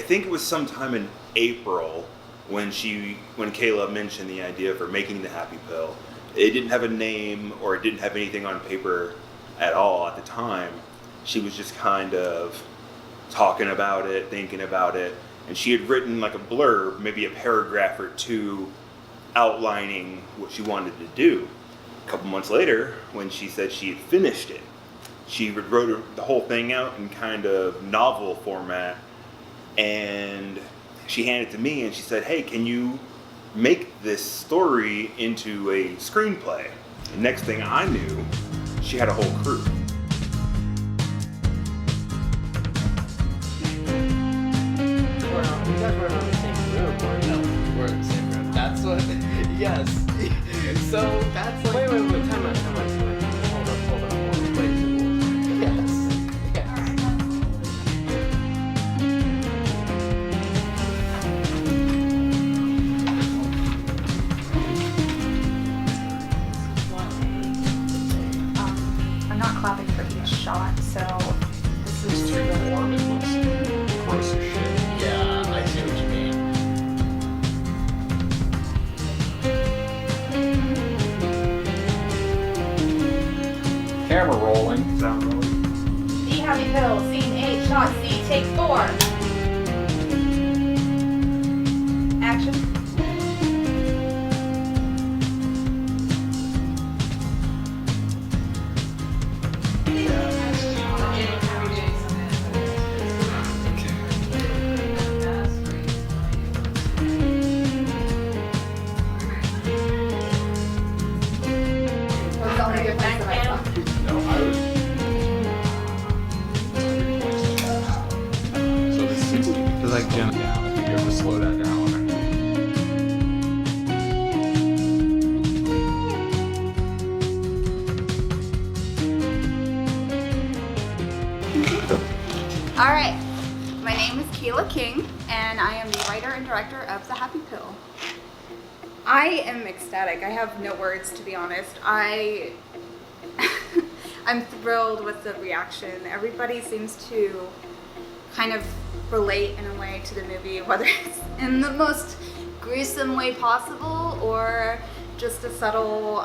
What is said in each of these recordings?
think it was sometime in April when Kayla mentioned the idea for making the Happy Pill. It didn't have a name or it didn't have anything on paper at all at the time. She was just kind of talking about it, thinking about it, and she had written like a blurb, maybe a paragraph or two, outlining what she wanted to do. A couple months later, when she said she had finished it, she wrote the whole thing out in kind of novel format, and she handed it to me and she said, "Hey, can you make this story into a screenplay?" And next thing I knew, she had a whole crew. You guys were in the same room, or no? We're in the same room. That's what. Yes. So that's like. Wait. Time out. Hold on. Wait. Yes. I'm not clapping for each shot, so this is too warm. It looks gross as shit. Yeah, I see what you mean. Camera rolling. Sound rolling. The Happy Pill, scene 8, shot C, take 4. Action. No, I was. So this seems like Jim. Yeah, I think you have to slow that down. All right, my name is Kayla King, and I am the writer and director of The Happy Pill. I am ecstatic. I have no words, to be honest. I'm thrilled with the reaction. Everybody seems to kind of relate in a way to the movie, whether it's in the most gruesome way possible or just a subtle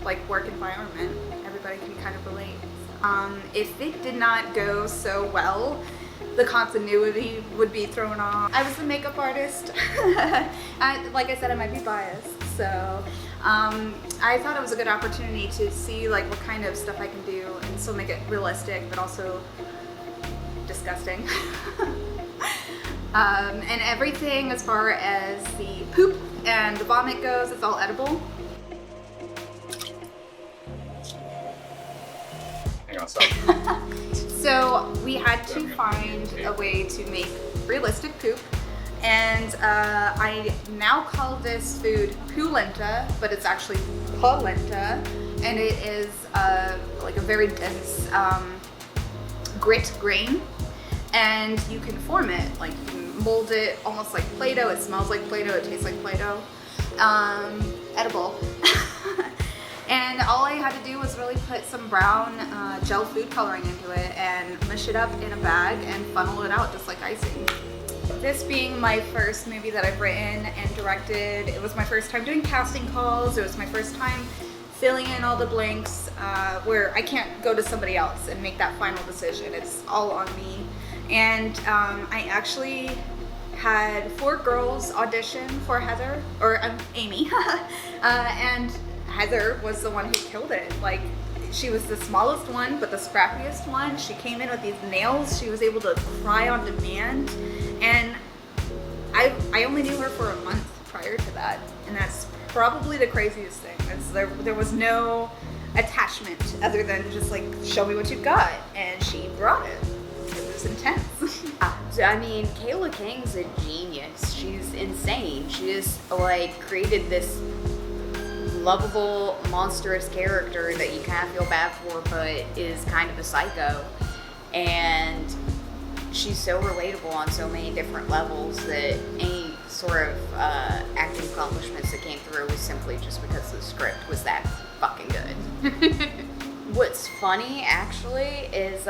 like work environment. Everybody can kind of relate. If it did not go so well, the continuity would be thrown off. I was a makeup artist. Like I said, I might be biased, so I thought it was a good opportunity to see like what kind of stuff I can do and still make it realistic, but also disgusting. And everything as far as the poop and the vomit goes, it's all edible. Hang on, stop. So we had to find a way to make realistic poop, and I now call this food pulenta, but it's actually polenta, and it is like a very dense grit grain, and you can form it, like you can mold it almost like Play-Doh. It smells like Play-Doh, it tastes like Play-Doh. Edible. And all I had to do was really put some brown gel food coloring into it and mush it up in a bag and funnel it out just like icing. This being my first movie that I've written and directed, it was my first time doing casting calls, it was my first time filling in all the blanks where I can't go to somebody else and make that final decision. It's all on me. And I actually had 4 girls audition for Heather, or Amy, and Heather was the one who killed it. Like, she was the smallest one, but the scrappiest one. She came in with these nails. She was able to cry on demand. And I only knew her for a month prior to that. And that's probably the craziest thing. There was no attachment other than just like, show me what you've got. And she brought it. It was intense. I mean, Kayla King's a genius. She's insane. She just like created this lovable, monstrous character that you kind of feel bad for, but is kind of a psycho. And she's so relatable on so many different levels that any sort of acting accomplishments that came through was simply just because the script was that fucking good. What's funny, actually, is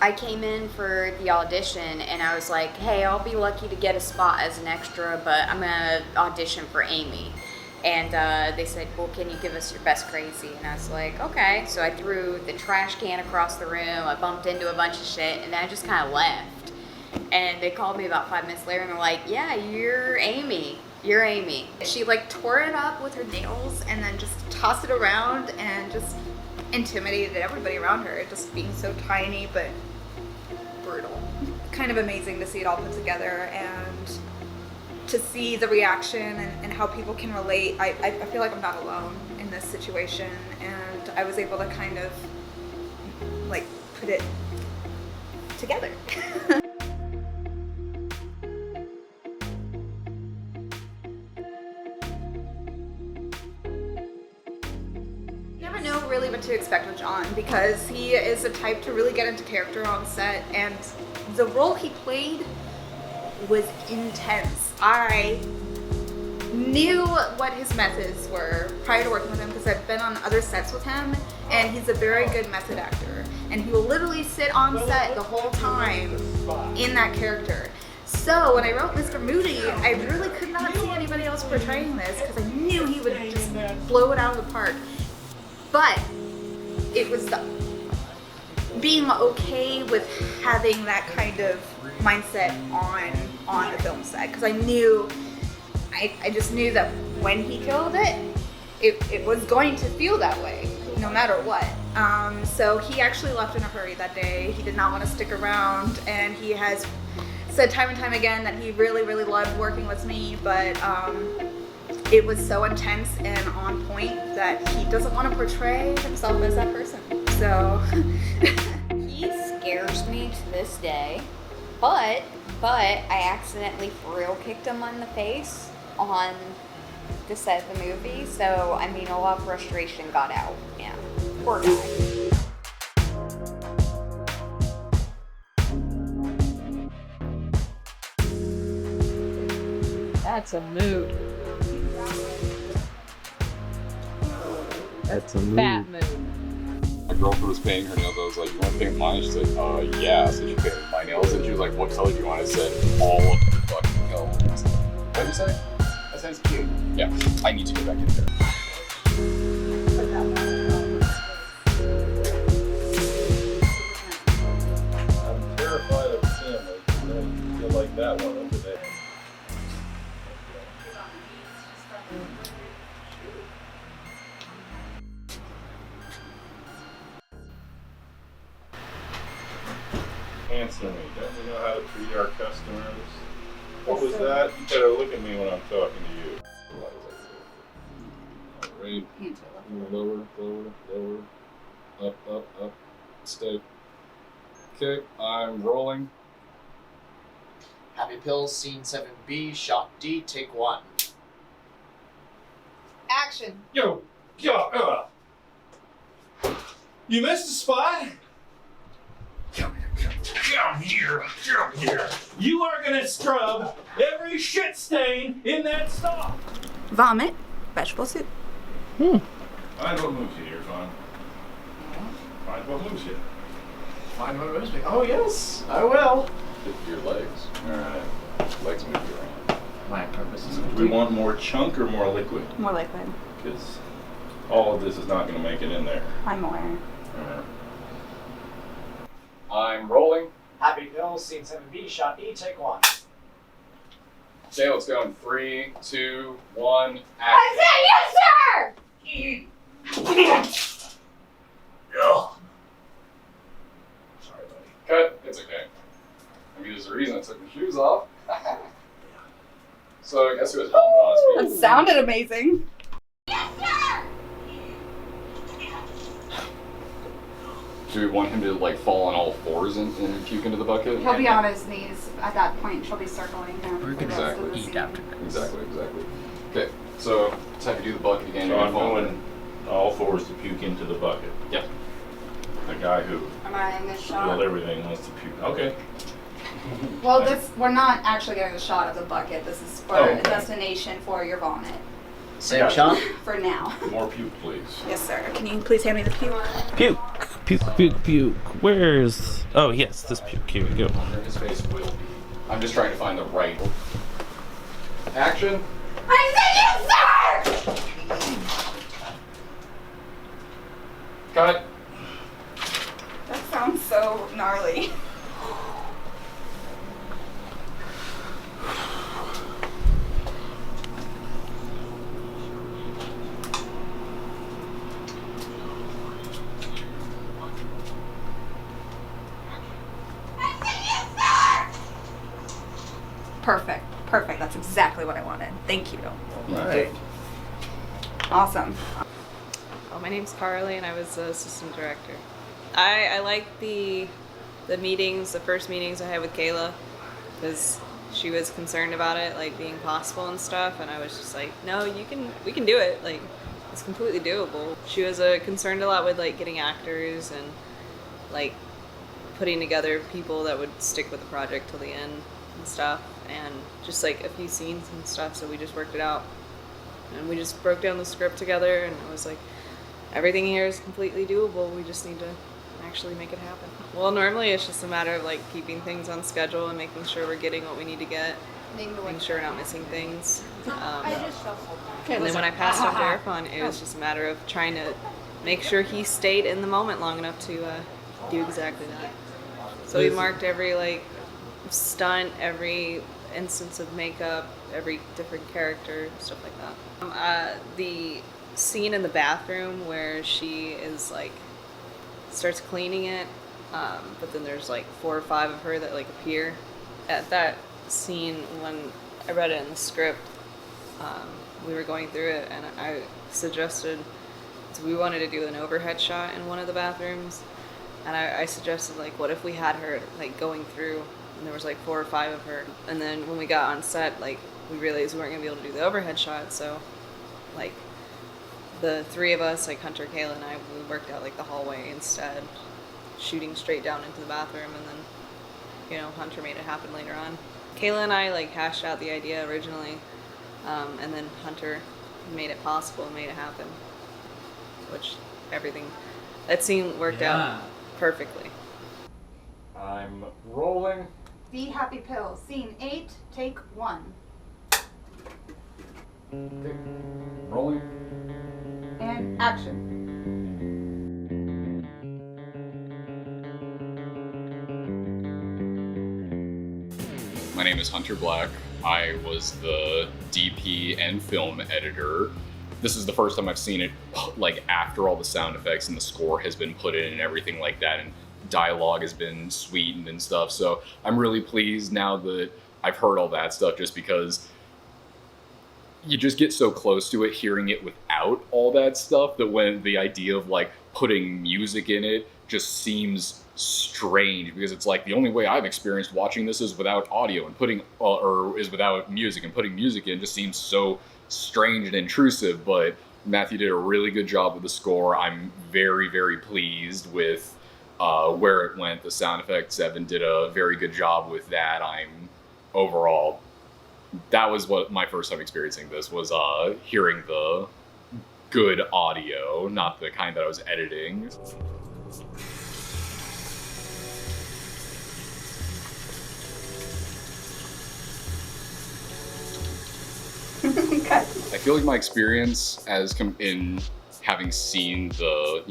I came in for the audition and I was like, hey, I'll be lucky to get a spot as an extra, but I'm gonna audition for Amy. And they said, well, can you give us your best crazy? And I was like, okay. So I threw the trash can across the room, I bumped into a bunch of shit, and then I just kind of left. And they called me about 5 minutes later and they're like, yeah, you're Amy. You're Amy. She like tore it up with her nails and then just tossed it around and just intimidated everybody around her, just being so tiny but brutal. Kind of amazing to see it all put together and to see the reaction and how people can relate. I feel like I'm not alone in this situation, and I was able to kind of like put it together. Never know really what to expect with John because he is the type to really get into character on set, and the role he played was intense. I knew what his methods were prior to working with him because I've been on other sets with him, and he's a very good method actor, and he will literally sit on set the whole time in that character. So when I wrote Mr. Moody, I really could not see anybody else portraying this because I knew he would just blow it out of the park. But it was being okay with having that kind of mindset on the film set, because I knew, I just knew that when he killed it was going to feel that way, no matter what. So he actually left in a hurry that day. He did not want to stick around, and he has said time and time again that he really, really loved working with me, but it was so intense and on point that he doesn't want to portray himself as that person. So He scares me to this day, but I accidentally for real kicked him on the face on the set of the movie, so I mean a lot of frustration got out. Yeah, poor guy. That's a mood. That's a Fat mood. My girlfriend was painting her nails. I was like, you want to paint mine? She's like, yeah. So she painted my nails, and she was like, what color do you want? I said, all of the fucking colors. What did you say? That sounds cute. Yeah, I need to go back in there. I'm terrified of family. I feel like that one over there. Answer me. Don't we know how to treat our customers? What was that? You better look at me when I'm talking to you. Alright. Lower, lower, lower. Up, up, up. Stay. Okay, I'm rolling. Happy Pills, Scene 7B, Shot D, Take 1. action. Yo! You missed a spot? Come here. You are gonna scrub every shit stain in that stall. Vomit, vegetable soup. Find what moves you, Irfan. Find what moves you. Find what moves me. Oh, yes, I will. Your legs. Alright. Legs move you around. My purpose is Do we complete. want more chunk or more liquid? More liquid. Because all of this is not gonna make it in there. I'm aware. Alright. I'm rolling. Happy Pills, Scene 7B, Shot D, Take 1. Okay, let's go in 3, 2, 1, action. Yes, sir! Sorry, buddy. Cut. It's okay. I mean, there's a reason I took my shoes off. So, guess who has helmet on his feet? That sounded amazing. Do we want him to like fall on all fours and puke into the bucket? He'll be on his knees at that point. She'll be circling him. We're the gonna rest of the eat scene. after this. Exactly. Okay, so let's have you do the bucket again. So You're I'm gonna fall going all fours to puke into the bucket. Yep. The guy who Am I in this spilled shot? everything wants to puke. Okay. Well, we're not actually getting a shot of the bucket. This is for Oh, a okay. destination for your vomit. Same shot? For now. More puke, please. Yes, sir. Can you please hand me the puke? Puke. Puke, puke, puke. Where's... Oh, yes, this puke. Here we go. His face will be. I'm just trying to find the right action. I said you, sir! Cut. That sounds so gnarly. Perfect. Perfect. That's exactly what I wanted. Thank you. Right. Awesome. Oh, my name's Carly, and I was the assistant director. I like the meetings, the first meetings I had with Kayla, because she was concerned about it, like being possible and stuff, and I was just like, no, we can do it. Like, it's completely doable. She was concerned a lot with like getting actors and like putting together people that would stick with the project till the end and stuff, and just like a few scenes and stuff. So we just worked it out, and we just broke down the script together, and I was like, everything here is completely doable. We just need to actually make it happen. Well, normally it's just a matter of like keeping things on schedule and making sure we're getting what we need to get, making sure we're not missing things. And then when I passed off to Irfan, it was just a matter of trying to make sure he stayed in the moment long enough to do exactly that. So we marked every like stunt, every instance of makeup, every different character, stuff like that. The scene in the bathroom where she is like starts cleaning it, but then there's like 4 or 5 of her that like appear. At that scene, when I read it in the script, we were going through it, and I suggested, so we wanted to do an overhead shot in one of the bathrooms, and I suggested like, what if we had her like going through, and there was like 4 or 5 of her, and then when we got on set, like we realized we weren't gonna be able to do the overhead shot, so like the 3 of us, like Hunter, Kayla, and I, we worked out like the hallway instead, shooting straight down into the bathroom, and then, you know, Hunter made it happen later on. Kayla and I like hashed out the idea originally, and then Hunter made it possible and made it happen, which that scene worked out perfectly. I'm rolling. The Happy Pill, scene 8, take 1. Okay. Rolling. And action. My name is Hunter Black. I was the DP and film editor. This is the first time I've seen it like after all the sound effects and the score has been put in and everything like that, and dialogue has been sweetened and stuff. So I'm really pleased now that I've heard all that stuff, just because you just get so close to it hearing it without all that stuff, that when the idea of like putting music in it just seems strange, because it's like the only way I've experienced watching this is without audio, and is without music, and putting music in just seems so strange and intrusive. But Matthew did a really good job with the score. I'm very, very pleased with where it went. The sound effects, Evan did a very good job with that. Overall, that was what my first time experiencing this was, hearing the good audio, not the kind that I was editing. I feel like my experience in having seen the,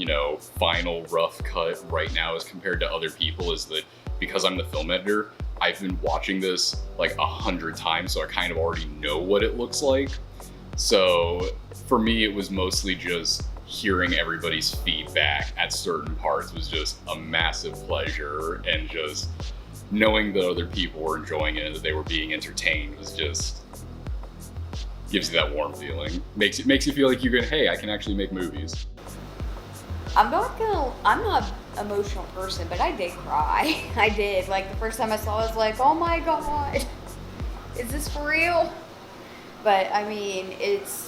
final rough cut right now as compared to other people is that because I'm the film editor, I've been watching this like 100 times, so I kind of already know what it looks like. So for me, it was mostly just hearing everybody's feedback at certain parts was just a massive pleasure, and just knowing that other people were enjoying it and that they were being entertained was just gives you that warm feeling. Makes you feel like hey, I can actually make movies. I'm not an emotional person, but I did cry. I did. Like, the first time I saw it, I was like, oh my god, is this for real? But I mean, it's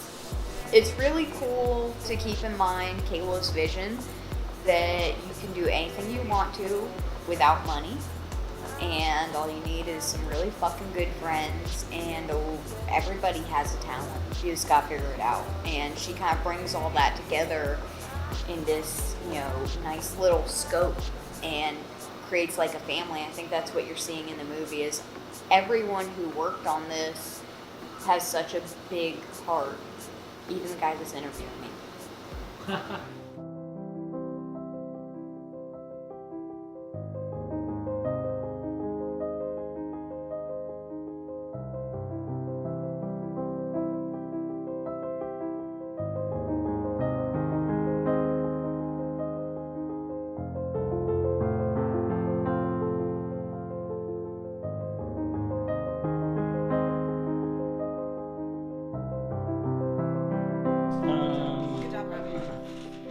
really cool to keep in mind Kayla's vision that you can do anything you want to without money, and all you need is some really fucking good friends, and everybody has a talent. You just gotta figure it out. And she kind of brings all that together in this, nice little scope and creates like a family. I think that's what you're seeing in the movie is everyone who worked on this has such a big heart. Even the guy that's interviewing me.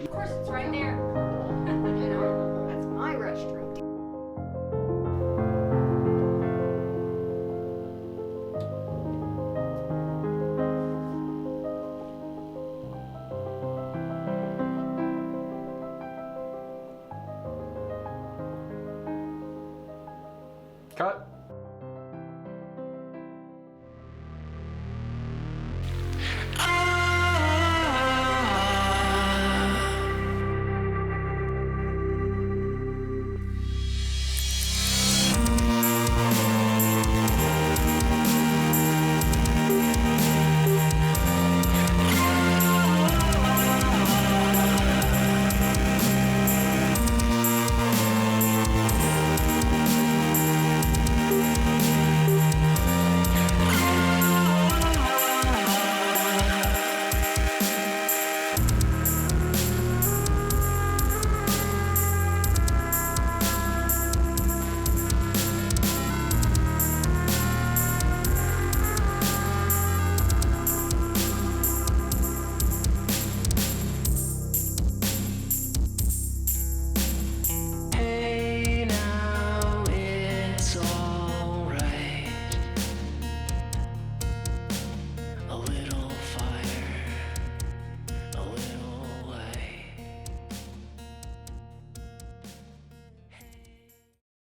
Of course, it's right there. That's my restroom. Cut.